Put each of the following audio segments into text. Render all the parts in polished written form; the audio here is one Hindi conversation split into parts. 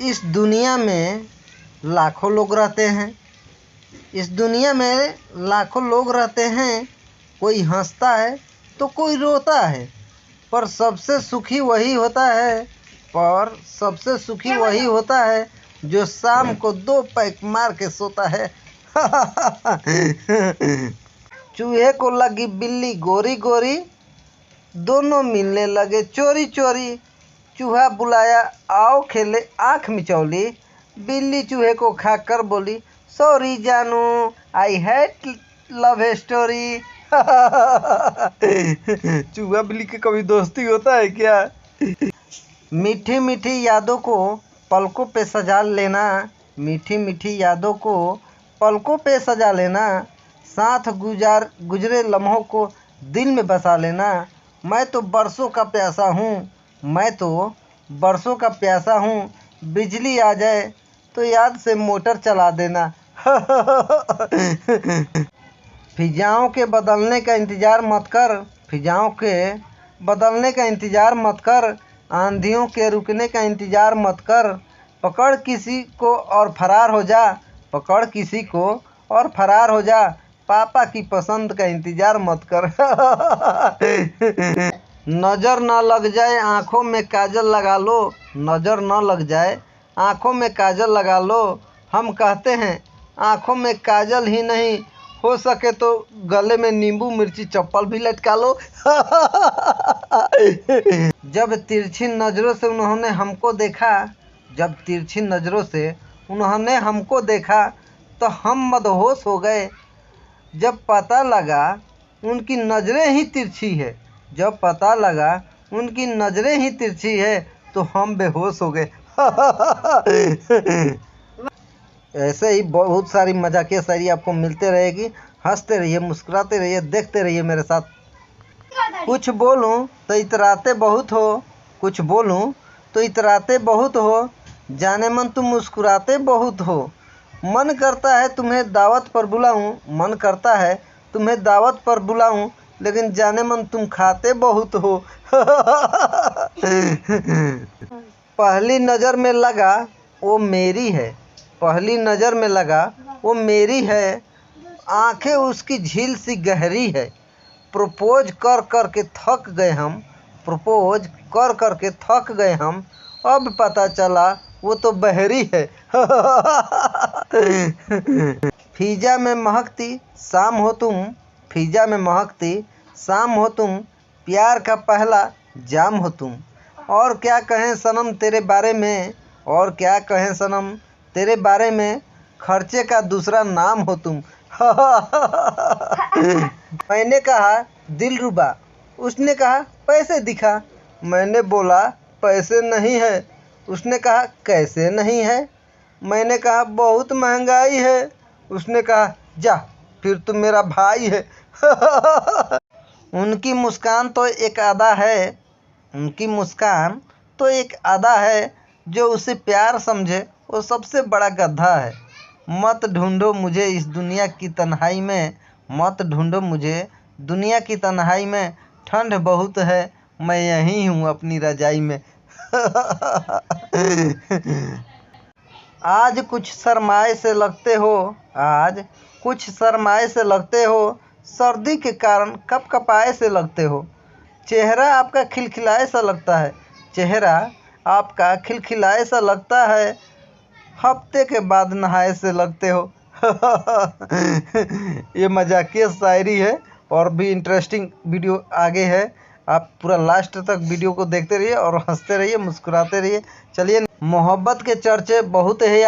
इस दुनिया में लाखों लोग रहते हैं। इस दुनिया में लाखों लोग रहते हैं। कोई हंसता है तो कोई रोता है, पर सबसे सुखी वही होता है जो शाम को 2 पैक मार के सोता है। चूहे को लगी बिल्ली गोरी गोरी, दोनों मिलने लगे चोरी चोरी। चूहा बुलाया आओ खेले आँख मिचौली, बिल्ली चूहे को खाकर बोली सॉरी जानू आई हेट लव स्टोरी। चूहा बिल्ली की कभी दोस्ती होता है क्या? मीठी मीठी यादों को पलकों पे सजा लेना, मीठी मीठी यादों को पलकों पे सजा लेना, साथ गुजरे लम्हों को दिल में बसा लेना। मैं तो बरसों का प्यासा हूँ, बिजली आ जाए तो याद से मोटर चला देना। फिजाओं के बदलने का इंतज़ार मत कर, आंधियों के रुकने का इंतज़ार मत कर। पकड़ किसी को और फरार हो जा, पापा की पसंद का इंतज़ार मत कर। नज़र न लग जाए आँखों में काजल लगा लो, हम कहते हैं आँखों में काजल ही नहीं, हो सके तो गले में नींबू मिर्ची चप्पल भी लटका लो। जब तिरछी नज़रों से उन्होंने हमको देखा तो हम मदहोश हो गए। जब पता लगा उनकी नज़रें ही तिरछी है तो हम बेहोश हो गए। ऐसे ही बहुत सारी मजाकिया शायरी आपको मिलते रहेगी। हंसते रहिए, मुस्कुराते रहिए, देखते रहिए मेरे साथ। कुछ बोलूं तो इतराते बहुत हो, जाने मन तुम मुस्कुराते बहुत हो। मन करता है तुम्हें दावत पर बुलाऊं, लेकिन जाने मन तुम खाते बहुत हो। पहली नज़र में लगा वो मेरी है, आंखें उसकी झील सी गहरी है। प्रपोज कर कर के थक गए हम, अब पता चला वो तो बहरी है। फीजा में महकती शाम हो तुम, प्यार का पहला जाम हो तुम। और क्या कहें सनम तेरे बारे में, खर्चे का दूसरा नाम हो तुम। मैंने कहा दिलरुबा, उसने कहा पैसे दिखा। मैंने बोला पैसे नहीं है, उसने कहा कैसे नहीं है। मैंने कहा बहुत महंगाई है, उसने कहा जा फिर तुम मेरा भाई है। उनकी मुस्कान तो एक अदा है, जो उसे प्यार समझे वो सबसे बड़ा गधा है। मत ढूंढो मुझे इस दुनिया की तन्हाई में, ठंड बहुत है मैं यहीं हूँ अपनी रजाई में। आज कुछ शर्माए से लगते हो, सर्दी के कारण कपकपाए से लगते हो। चेहरा आपका खिलखिलाए सा लगता है, हफ्ते के बाद नहाए से लगते हो। ये मजाकिया शायरी है और भी इंटरेस्टिंग वीडियो आगे है। आप पूरा लास्ट तक वीडियो को देखते रहिए और हंसते रहिए, मुस्कुराते रहिए। चलिए, मोहब्बत के चर्चे बहुत हैं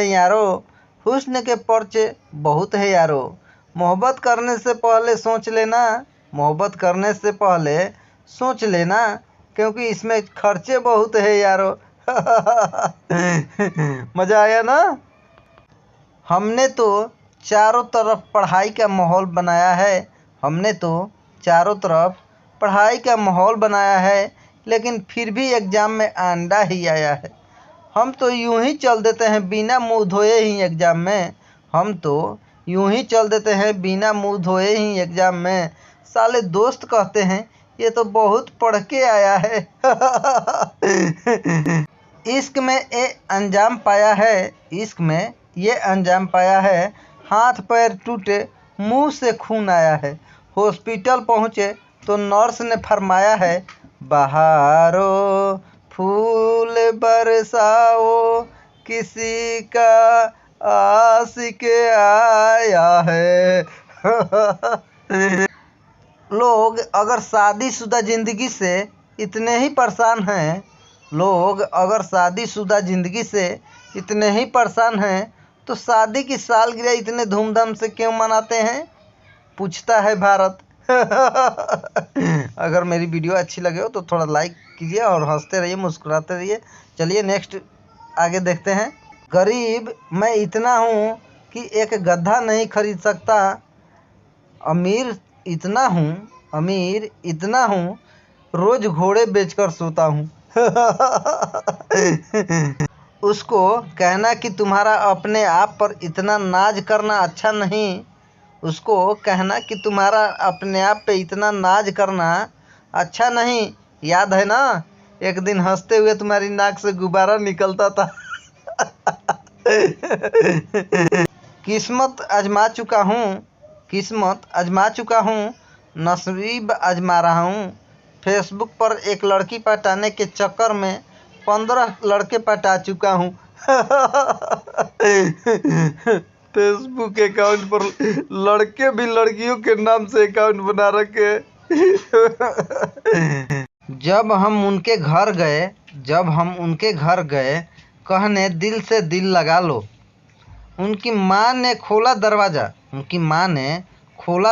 यारो, हुस्न के पर्चे बहुत है यारो। मोहब्बत करने से पहले सोच लेना, क्योंकि इसमें खर्चे बहुत है यारो। मज़ा आया ना? हमने तो चारों तरफ पढ़ाई का माहौल बनाया है, लेकिन फिर भी एग्ज़ाम में अंडा ही आया है। हम तो यूं ही चल देते हैं बिना मुंह धोए ही एग्ज़ाम में। साले दोस्त कहते हैं ये तो बहुत पढ़ के आया है। इश्क में ये अंजाम पाया है, इश्क में ये अंजाम पाया है, हाथ पैर टूटे मुंह से खून आया है। हॉस्पिटल पहुँचे तो नर्स ने फरमाया है, बहारो फूल बरसाओ किसी का आशिक आया है। लोग अगर शादीशुदा ज़िंदगी से इतने ही परेशान हैं, लोग अगर शादीशुदा ज़िंदगी से इतने ही परेशान हैं तो शादी की सालगिरह इतने धूमधाम से क्यों मनाते हैं, पूछता है भारत। अगर मेरी वीडियो अच्छी लगे हो तो थोड़ा लाइक कीजिए और हंसते रहिए, मुस्कुराते रहिए। चलिए नेक्स्ट आगे देखते हैं। गरीब मैं इतना हूँ कि एक गधा नहीं खरीद सकता, अमीर इतना हूँ रोज घोड़े बेचकर सोता हूँ। उसको कहना कि तुम्हारा अपने आप पर इतना नाज करना अच्छा नहीं, उसको कहना कि तुम्हारा अपने आप पे इतना नाज करना अच्छा नहीं। याद है ना, एक दिन हंसते हुए तुम्हारी नाक से गुब्बारा निकलता था। किस्मत आजमा चुका हूँ, नसीब आजमा रहा हूँ। फेसबुक पर एक लड़की पटाने के चक्कर में 15 लड़के पटा चुका हूँ। फेसबुक अकाउंट पर लड़के भी लड़कियों के नाम से अकाउंट बना रखे। जब हम उनके घर गए कहने दिल से दिल लगा लो, उनकी माँ ने खोला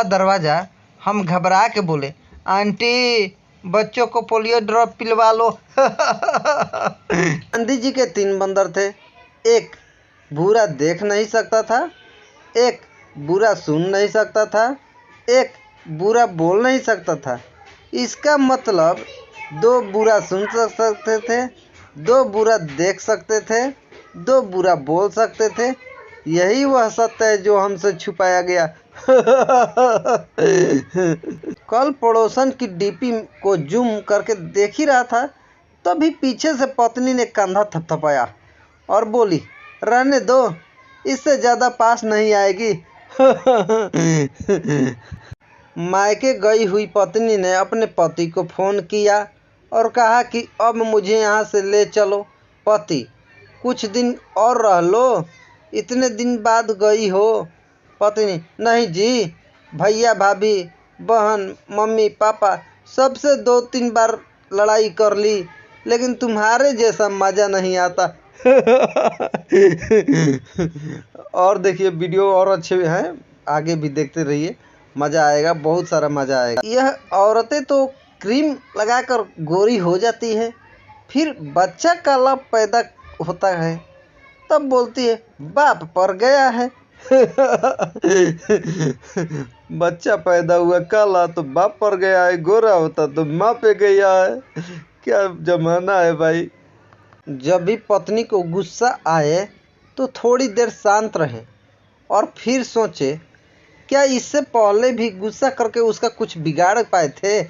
दरवाज़ा, हम घबरा के बोले, आंटी बच्चों को पोलियो ड्रॉप पिलवा लो। गांधी जी के 3 बंदर थे, एक बुरा देख नहीं सकता था, एक बुरा सुन नहीं सकता था, एक बुरा बोल नहीं सकता था। इसका मतलब 2 बुरा सुन सकते थे, 2 बुरा देख सकते थे, 2 बुरा बोल सकते थे। यही वह सत्य है जो हमसे छुपाया गया। कल पड़ोसन की डीपी को जूम करके देख ही रहा था, तभी पीछे से पत्नी ने कंधा थपथपाया और बोली, रहने दो, इससे ज़्यादा पास नहीं आएगी। मायके गई हुई पत्नी ने अपने पति को फ़ोन किया और कहा कि अब मुझे यहाँ से ले चलो। पति, कुछ दिन और रह लो, इतने दिन बाद गई हो। पत्नी, नहीं जी, भैया भाभी बहन मम्मी पापा सबसे 2-3 बार लड़ाई कर ली, लेकिन तुम्हारे जैसा मज़ा नहीं आता। और देखिए वीडियो और अच्छे हैं, आगे भी देखते रहिए, मज़ा आएगा, बहुत सारा मज़ा आएगा। यह औरतें तो क्रीम लगाकर गोरी हो जाती है, फिर बच्चा काला पैदा होता है, तब बोलती है बाप पर गया है। बच्चा पैदा हुआ काला तो बाप पर गया है, गोरा होता तो माँ पे गया है। क्या जमाना है भाई। जब भी पत्नी को गुस्सा आए तो थोड़ी देर शांत रहे और फिर सोचे, क्या इससे पहले भी गुस्सा करके उसका कुछ बिगाड़ पाए थे।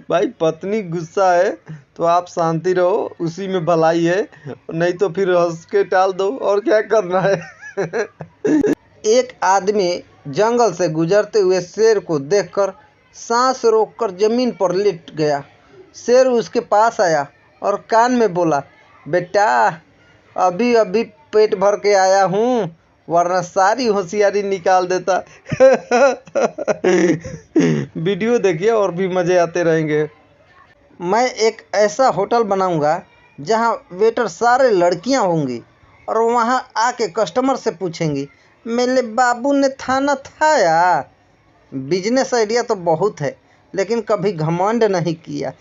भाई पत्नी गुस्सा है तो आप शांति रहो, उसी में भलाई है, नहीं तो फिर हंस के टाल दो, और क्या करना है। एक आदमी जंगल से गुजरते हुए शेर को देखकर सांस रोककर जमीन पर लेट गया। शेर उसके पास आया और कान में बोला, बेटा अभी अभी पेट भर के आया हूँ, वरना सारी होशियारी निकाल देता। वीडियो देखिए और भी मज़े आते रहेंगे। मैं एक ऐसा होटल बनाऊंगा जहां वेटर सारे लड़कियां होंगी और वहां आके कस्टमर से पूछेंगी, मेरे बाबू ने खाना खाया। बिजनेस आइडिया तो बहुत है, लेकिन कभी घमंड नहीं किया।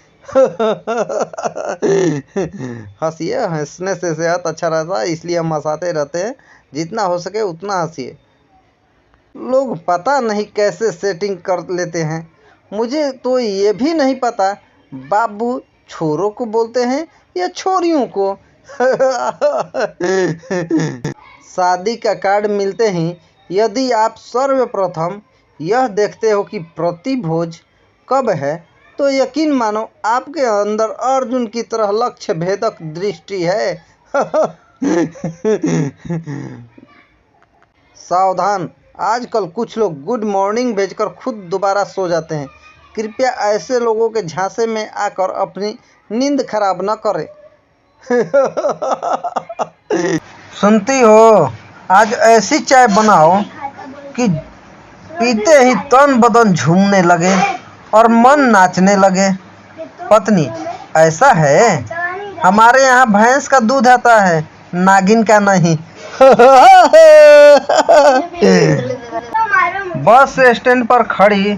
हंसिए, हंसने से सेहत अच्छा रहता है, इसलिए हम हंसाते रहते हैं, जितना हो सके उतना हंसिए। लोग पता नहीं कैसे सेटिंग कर लेते हैं, मुझे तो ये भी नहीं पता बाबू छोरों को बोलते हैं या छोरियों को। शादी का कार्ड मिलते ही यदि आप सर्वप्रथम यह देखते हो कि प्रतिभोज कब है, तो यकीन मानो आपके अंदर अर्जुन की तरह लक्ष्य भेदक दृष्टि है। सावधान, आजकल कुछ लोग गुड मॉर्निंग भेजकर खुद दोबारा सो जाते हैं। कृपया ऐसे लोगों के झांसे में आकर अपनी नींद खराब न करें। सुनती हो, आज ऐसी चाय बनाओ कि पीते ही तन बदन झूमने लगे और मन नाचने लगे। पत्नी, ऐसा है, हमारे यहाँ भैंस का दूध आता है, नागिन का नहीं। बस स्टैंड पर खड़ी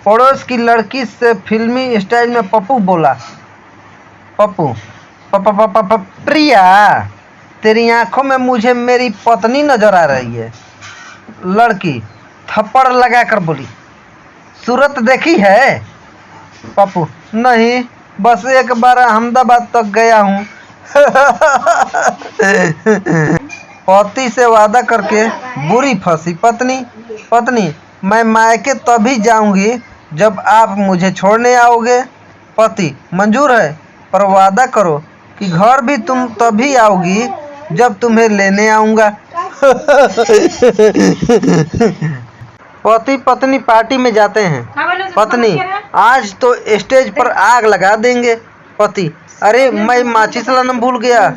पड़ोस की लड़की से फिल्मी स्टाइल में पप्पू बोला। पप्पू, प्रिया, तेरी आंखों में मुझे मेरी पत्नी नजर आ रही है। लड़की थप्पड़ लगाकर बोली, सूरत देखी है? पप्पू, नहीं, बस एक बार अहमदाबाद तक गया हूँ। पति से वादा करके बुरी फंसी पत्नी, मैं मायके तभी जाऊंगी जब आप मुझे छोड़ने आओगे। पति, मंजूर है, पर वादा करो कि घर भी तुम तभी आओगी जब तुम्हें लेने आऊंगा। पति पत्नी पार्टी में जाते हैं। पत्नी, आज तो स्टेज पर आग लगा देंगे। पति, अरे मैं माचिस लाना भूल गया।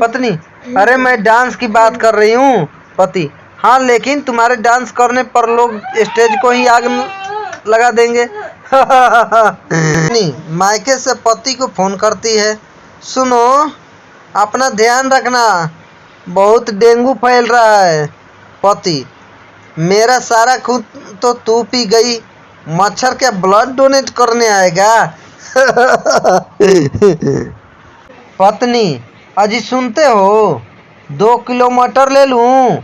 पत्नी, अरे मैं डांस की बात कर रही हूँ। पति, हाँ, लेकिन तुम्हारे डांस करने पर लोग स्टेज को ही आग लगा देंगे। मायके से पति को फोन करती है, सुनो, अपना ध्यान रखना, बहुत डेंगू फैल रहा है। पति, मेरा सारा खून तो तू पी गई, मच्छर क्या ब्लड डोनेट करने आएगा? पत्नी, अजी सुनते हो, 2 किलो मटर ले लूं?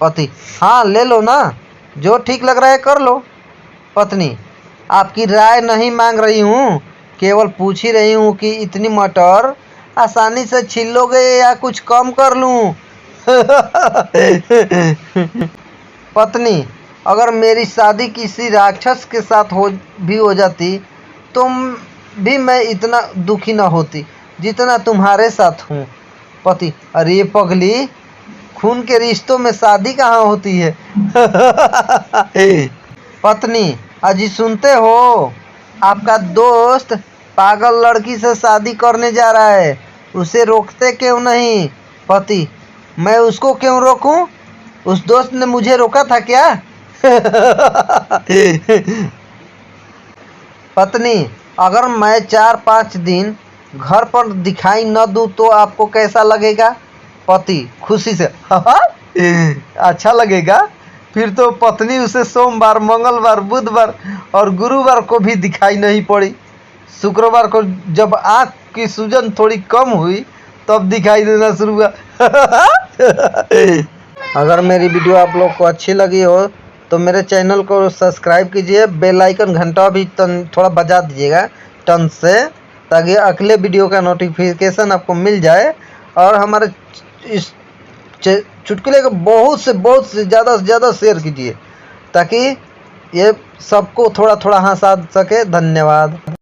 पति, हाँ ले लो ना, जो ठीक लग रहा है कर लो। पत्नी, आपकी राय नहीं मांग रही हूँ, केवल पूछ ही रही हूँ कि इतनी मटर आसानी से छील लोगे या कुछ कम कर लूँ? पत्नी, अगर मेरी शादी किसी राक्षस के साथ हो जाती तो भी मैं इतना दुखी न होती जितना तुम्हारे साथ हूँ। पति, अरे पगली, खून के रिश्तों में शादी कहाँ होती है? पत्नी, अजी सुनते हो, आपका दोस्त पागल लड़की से शादी करने जा रहा है, उसे रोकते क्यों नहीं? पति, मैं उसको क्यों रोकूं? उस दोस्त ने मुझे रोका था क्या? पत्नी, अगर मैं 4-5 दिन घर पर दिखाई न दूं तो आपको कैसा लगेगा? पति, खुशी से, अच्छा लगेगा। फिर तो पत्नी उसे सोमवार, मंगलवार, बुधवार और गुरुवार को भी दिखाई नहीं पड़ी। शुक्रवार को जब आँख की सूजन थोड़ी कम हुई तब दिखाई देना शुरू हुआ। अगर मेरी वीडियो आप लोग को अच्छी लगी हो तो मेरे चैनल को सब्सक्राइब कीजिए, बेल आइकन घंटा भी थोड़ा बजा दीजिएगा टन से, ताकि अगले वीडियो का नोटिफिकेशन आपको मिल जाए। और हमारे इस चुटकुले को बहुत से ज़्यादा शेयर कीजिए ताकि ये सबको थोड़ा हंसा सके। धन्यवाद।